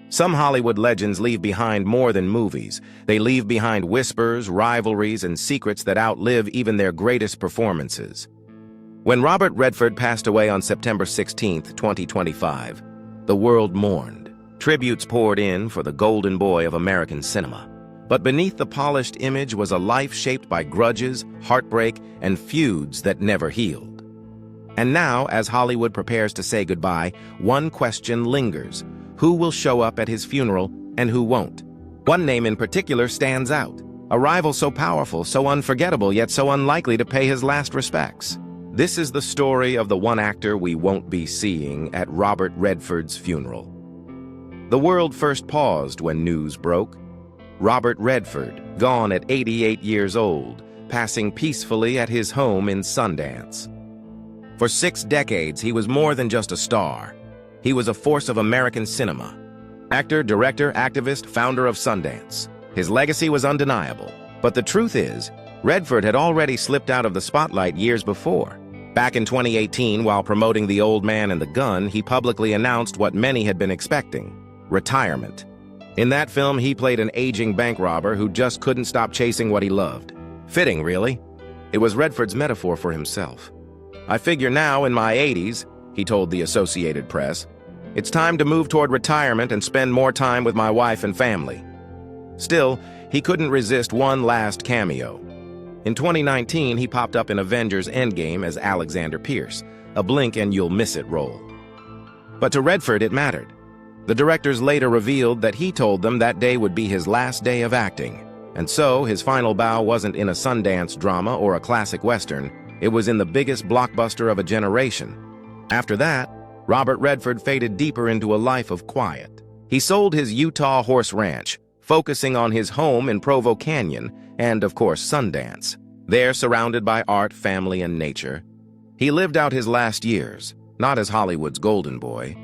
Some Hollywood legends leave behind more than movies. They leave behind whispers, rivalries, and secrets that outlive even their greatest performances. When Robert Redford passed away on September 16, 2025, the world mourned. Tributes poured in for the golden boy of American cinema. But beneath the polished image was a life shaped by grudges, heartbreak, and feuds that never healed. And now, as Hollywood prepares to say goodbye, one question lingers. Who will show up at his funeral and who won't? One name in particular stands out. A rival so powerful, so unforgettable, yet so unlikely to pay his last respects. This is the story of the one actor we won't be seeing at Robert Redford's funeral. The world first paused when news broke. Robert Redford, gone at 88 years old, passing peacefully at his home in Sundance. For 6 decades, he was more than just a star. He was a force of American cinema. Actor, director, activist, founder of Sundance. His legacy was undeniable. But the truth is, Redford had already slipped out of the spotlight years before. Back in 2018, while promoting The Old Man and the Gun, he publicly announced what many had been expecting: retirement. In that film, he played an aging bank robber who just couldn't stop chasing what he loved. Fitting, really. It was Redford's metaphor for himself. "I figure now, in my 80s, he told the Associated Press, it's time to move toward retirement and spend more time with my wife and family." Still, he couldn't resist one last cameo. In 2019, he popped up in Avengers Endgame as Alexander Pierce, a blink-and-you'll-miss-it role. But to Redford, it mattered. The directors later revealed that he told them that day would be his last day of acting. And so, his final bow wasn't in a Sundance drama or a classic Western. It was in the biggest blockbuster of a generation. After that, Robert Redford faded deeper into a life of quiet. He sold his Utah horse ranch, focusing on his home in Provo Canyon and, of course, Sundance. There, surrounded by art, family, and nature, he lived out his last years, not as Hollywood's golden boy,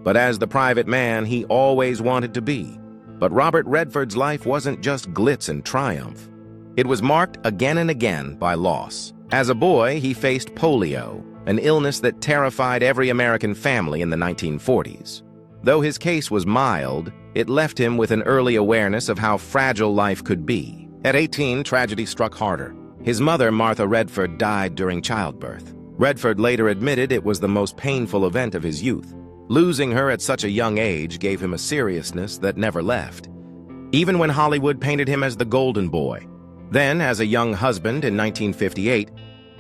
but as the private man he always wanted to be. But Robert Redford's life wasn't just glitz and triumph. It was marked again and again by loss. As a boy, he faced polio, an illness that terrified every American family in the 1940s. Though his case was mild, it left him with an early awareness of how fragile life could be. At 18, tragedy struck harder. His mother, Martha Redford, died during childbirth. Redford later admitted it was the most painful event of his youth. Losing her at such a young age gave him a seriousness that never left, even when Hollywood painted him as the golden boy. Then, as a young husband in 1958,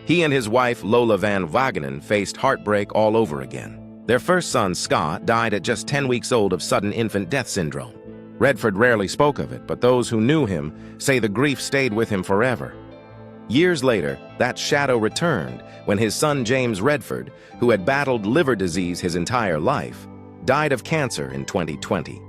he and his wife, Lola Van Wagenen, faced heartbreak all over again. Their first son, Scott, died at just 10 weeks old of sudden infant death syndrome. Redford rarely spoke of it, but those who knew him say the grief stayed with him forever. Years later, that shadow returned when his son James Redford, who had battled liver disease his entire life, died of cancer in 2020.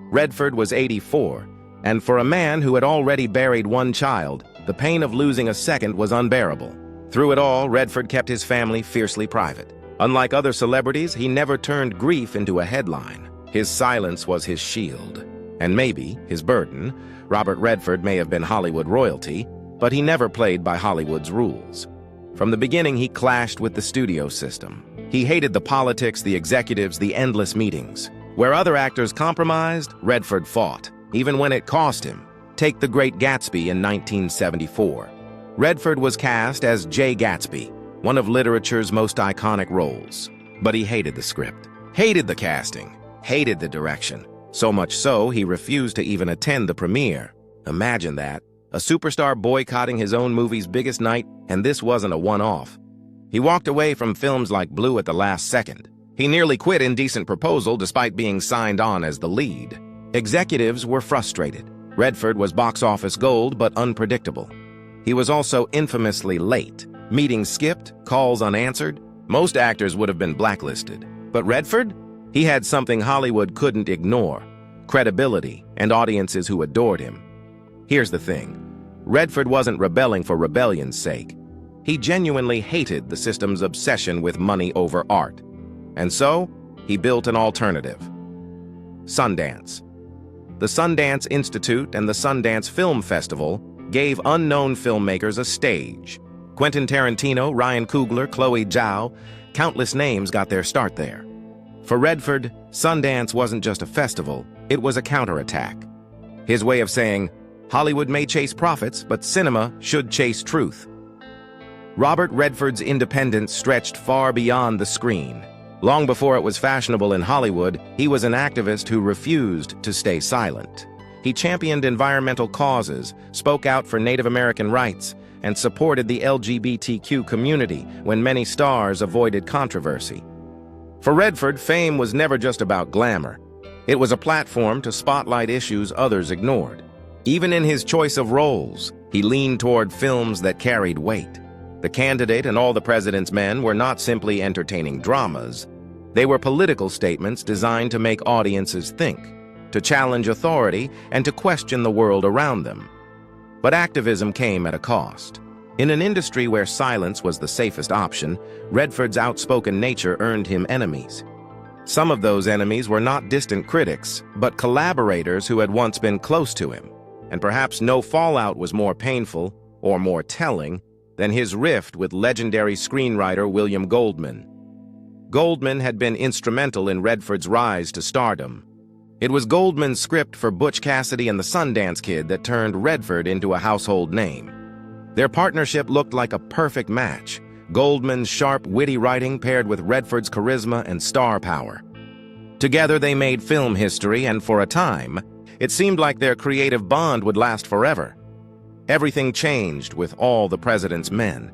Redford was 84, and for a man who had already buried one child, the pain of losing a second was unbearable. Through it all, Redford kept his family fiercely private. Unlike other celebrities, he never turned grief into a headline. His silence was his shield, and maybe his burden. Robert Redford may have been Hollywood royalty, but he never played by Hollywood's rules. From the beginning, he clashed with the studio system. He hated the politics, the executives, the endless meetings. Where other actors compromised, Redford fought, even when it cost him. Take The Great Gatsby in 1974. Redford was cast as Jay Gatsby, one of literature's most iconic roles. But he hated the script, hated the casting, hated the direction. So much so, he refused to even attend the premiere. Imagine that. A superstar boycotting his own movie's biggest night, and this wasn't a one-off. He walked away from films like Blue at the last second. He nearly quit Indecent Proposal despite being signed on as the lead. Executives were frustrated. Redford was box office gold, but unpredictable. He was also infamously late. Meetings skipped, calls unanswered. Most actors would have been blacklisted. But Redford? He had something Hollywood couldn't ignore: credibility and audiences who adored him. Here's the thing. Redford wasn't rebelling for rebellion's sake. He genuinely hated the system's obsession with money over art. And so, he built an alternative. Sundance. The Sundance Institute and the Sundance Film Festival gave unknown filmmakers a stage. Quentin Tarantino, Ryan Coogler, Chloe Zhao, countless names got their start there. For Redford, Sundance wasn't just a festival, it was a counterattack. His way of saying, Hollywood may chase profits, but cinema should chase truth. Robert Redford's independence stretched far beyond the screen. Long before it was fashionable in Hollywood, he was an activist who refused to stay silent. He championed environmental causes, spoke out for Native American rights, and supported the LGBTQ community when many stars avoided controversy. For Redford, fame was never just about glamour. It was a platform to spotlight issues others ignored. Even in his choice of roles, he leaned toward films that carried weight. The Candidate and All the President's Men were not simply entertaining dramas. They were political statements designed to make audiences think, to challenge authority, and to question the world around them. But activism came at a cost. In an industry where silence was the safest option, Redford's outspoken nature earned him enemies. Some of those enemies were not distant critics, but collaborators who had once been close to him. And perhaps no fallout was more painful, or more telling, than his rift with legendary screenwriter William Goldman. Goldman had been instrumental in Redford's rise to stardom. It was Goldman's script for Butch Cassidy and the Sundance Kid that turned Redford into a household name. Their partnership looked like a perfect match, Goldman's sharp, witty writing paired with Redford's charisma and star power. Together they made film history, and for a time, it seemed like their creative bond would last forever. Everything changed with All the President's Men.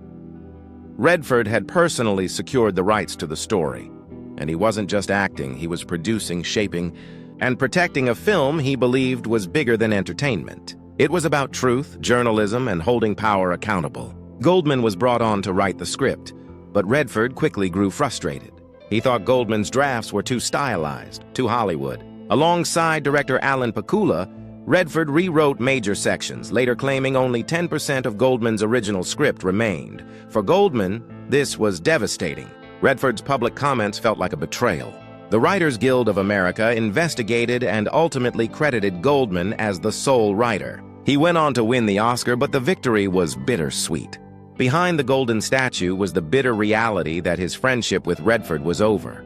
Redford had personally secured the rights to the story, and he wasn't just acting, he was producing, shaping, and protecting a film he believed was bigger than entertainment. It was about truth, journalism, and holding power accountable. Goldman was brought on to write the script, but Redford quickly grew frustrated. He thought Goldman's drafts were too stylized, too Hollywood. Alongside director Alan Pakula, Redford rewrote major sections, later claiming only 10% of Goldman's original script remained. For Goldman, this was devastating. Redford's public comments felt like a betrayal. The Writers Guild of America investigated and ultimately credited Goldman as the sole writer. He went on to win the Oscar, but the victory was bittersweet. Behind the golden statue was the bitter reality that his friendship with Redford was over.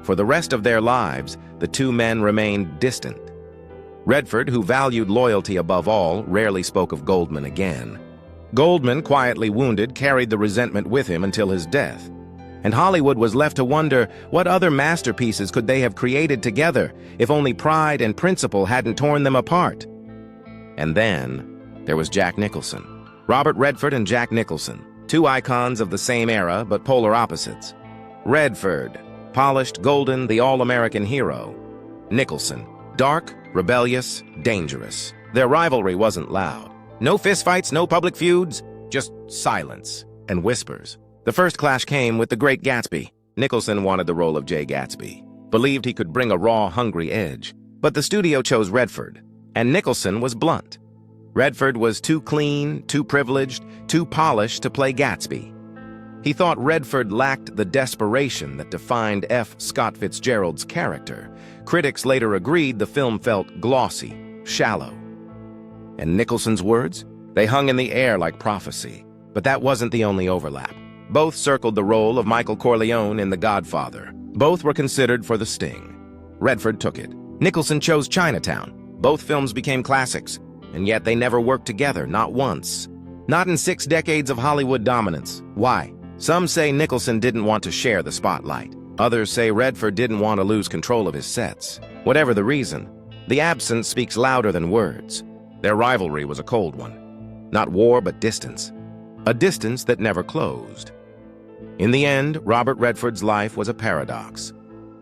For the rest of their lives, the two men remained distant. Redford, who valued loyalty above all, rarely spoke of Goldman again. Goldman, quietly wounded, carried the resentment with him until his death. And Hollywood was left to wonder what other masterpieces could they have created together if only pride and principle hadn't torn them apart. And then there was Jack Nicholson. Robert Redford and Jack Nicholson, two icons of the same era but polar opposites. Redford, polished, golden, the all-American hero. Nicholson, dark, rebellious, dangerous. Their rivalry wasn't loud. No fistfights, no public feuds, just silence and whispers. The first clash came with The Great Gatsby. Nicholson wanted the role of Jay Gatsby, believed he could bring a raw, hungry edge. But the studio chose Redford, and Nicholson was blunt. Redford was too clean, too privileged, too polished to play Gatsby. He thought Redford lacked the desperation that defined F. Scott Fitzgerald's character. Critics later agreed the film felt glossy, shallow. And Nicholson's words? They hung in the air like prophecy. But that wasn't the only overlap. Both circled the role of Michael Corleone in The Godfather. Both were considered for the sting. Redford took it. Nicholson chose Chinatown. Both films became classics, and yet they never worked together, not once. Not in 6 decades of Hollywood dominance. Why? Some say Nicholson didn't want to share the spotlight. Others say Redford didn't want to lose control of his sets. Whatever the reason, the absence speaks louder than words. Their rivalry was a cold one. Not war, but distance. A distance that never closed. In the end, Robert Redford's life was a paradox.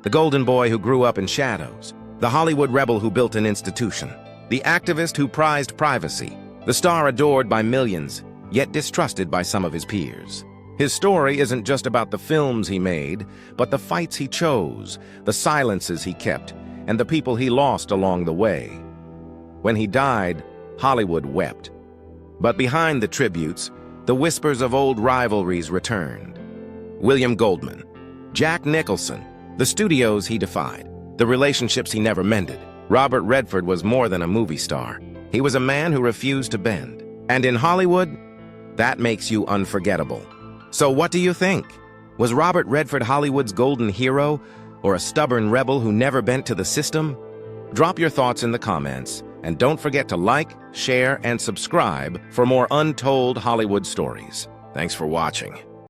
The golden boy who grew up in shadows. The Hollywood rebel who built an institution. The activist who prized privacy. The star adored by millions, yet distrusted by some of his peers. His story isn't just about the films he made, but the fights he chose, the silences he kept, and the people he lost along the way. When he died, Hollywood wept. But behind the tributes, the whispers of old rivalries returned. William Goldman, Jack Nicholson, the studios he defied, the relationships he never mended. Robert Redford was more than a movie star. He was a man who refused to bend. And in Hollywood, that makes you unforgettable. So what do you think? Was Robert Redford Hollywood's golden hero, or a stubborn rebel who never bent to the system? Drop your thoughts in the comments, and don't forget to like, share, and subscribe for more untold Hollywood stories. Thanks for watching.